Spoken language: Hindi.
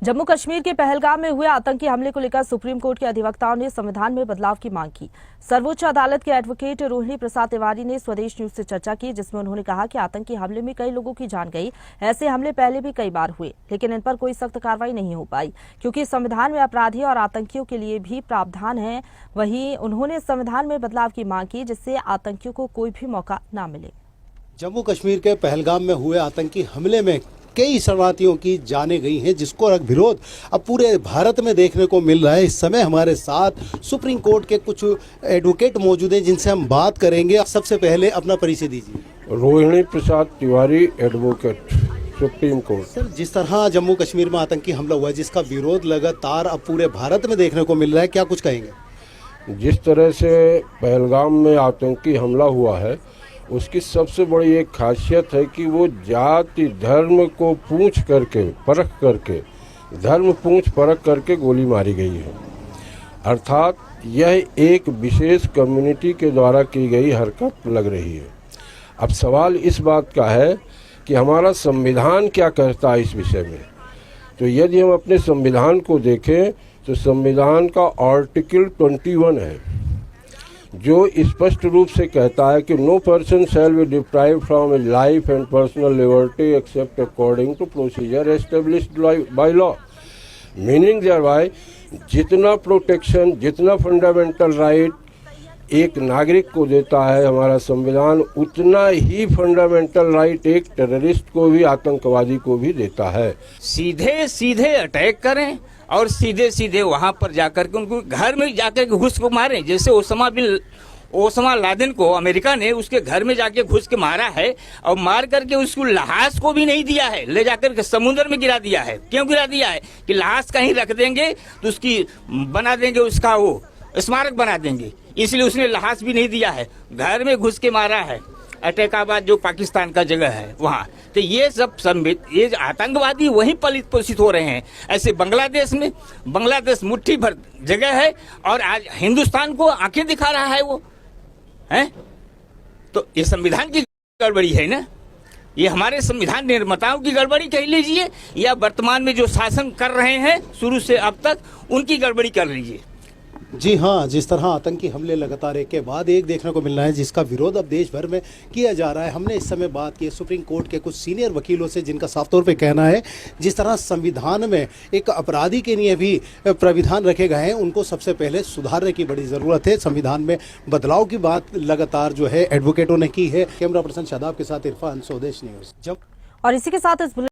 जम्मू कश्मीर के पहलगाम में हुए आतंकी हमले को लेकर सुप्रीम कोर्ट के अधिवक्ताओं ने संविधान में बदलाव की मांग की। सर्वोच्च अदालत के एडवोकेट रोहिणी प्रसाद तिवारी ने स्वदेश न्यूज से चर्चा की, जिसमें उन्होंने कहा कि आतंकी हमले में कई लोगों की जान गई। ऐसे हमले पहले भी कई बार हुए, लेकिन इन पर कोई सख्त कार्रवाई नहीं हो पाई, क्योंकि संविधान में अपराधी और आतंकियों के लिए भी प्रावधान है। वहीं उन्होंने संविधान में बदलाव की मांग की, जिससे आतंकियों को कोई भी मौका न मिले। जम्मू कश्मीर के पहलगाम में हुए आतंकी हमले में कई शरणार्थियों की जानें गई हैं, जिसको विरोध अब पूरे भारत में देखने को मिल रहा है। इस समय हमारे साथ सुप्रीम कोर्ट के कुछ एडवोकेट मौजूद हैं, जिनसे हम बात करेंगे। सबसे पहले अपना परिचय दीजिए। Rohini Prasad Tiwari, advocate, supreme court. Sir, जिस तरह जम्मू कश्मीर में आतंकी हमला हुआ है, जिसका विरोध लगातार अब पूरे भारत में देखने को मिल रहा है, क्या कुछ कहेंगे? जिस तरह से पहलगाम में आतंकी हमला हुआ है, उसकी सबसे बड़ी एक खासियत है कि वो जाति धर्म को पूछ करके परख करके धर्म पूछ परख करके गोली मारी गई है। अर्थात यह एक विशेष कम्युनिटी के द्वारा की गई हरकत लग रही है। अब सवाल इस बात का है कि हमारा संविधान क्या कहता है इस विषय में। तो यदि हम अपने संविधान को देखें तो संविधान का आर्टिकल 21 है, जो स्पष्ट रूप से कहता है कि no person shall be deprived from a life and personal liberty except according to procedure established by law. Meaning thereby जितना प्रोटेक्शन, जितना फंडामेंटल राइट एक नागरिक को देता है हमारा संविधान, उतना ही फंडामेंटल राइट एक टेररिस्ट को भी, आतंकवादी को भी देता है। सीधे सीधे अटैक करें और सीधे सीधे वहां पर जाकर के उनको घर में जाकर के घुस को मारें। जैसे ओसामा लादेन को अमेरिका ने उसके घर में जाके घुस के मारा है और मार करके उसको लाश को भी नहीं दिया है, ले जाकर के समुद्र में गिरा दिया है। क्यों गिरा दिया है? कि लाश कहीं रख देंगे तो उसकी बना देंगे, उसका वो स्मारक बना देंगे, इसलिए उसने लाश भी नहीं दिया है, घर में घुस के मारा है। अटैकाबाद जो पाकिस्तान का जगह है वहाँ, तो ये सब ये आतंकवादी वहीं पलित पोषित हो रहे हैं। ऐसे बांग्लादेश मुट्ठी भर जगह है और आज हिंदुस्तान को आंखें दिखा रहा है वो है। तो ये संविधान की गड़बड़ी है ना, ये हमारे संविधान निर्माताओं की गड़बड़ी कह लीजिए, या वर्तमान में जो शासन कर रहे हैं शुरू से अब तक, उनकी गड़बड़ी कर लीजिए। जी हाँ, जिस तरह आतंकी हमले लगातार एक के बाद एक देखने को मिल रहा है, जिसका विरोध अब देश भर में किया जा रहा है। हमने इस समय बात की सुप्रीम कोर्ट के कुछ सीनियर वकीलों से, जिनका साफ तौर पे कहना है जिस तरह संविधान में एक अपराधी के लिए भी प्राविधान रखे गए हैं, उनको सबसे पहले सुधारने की बड़ी ज़रूरत है। संविधान में बदलाव की बात लगातार जो है एडवोकेटों ने की है। कैमरा पर्सन शादाब के साथ इरफान, स्वदेश न्यूज़। और इसी के साथ इस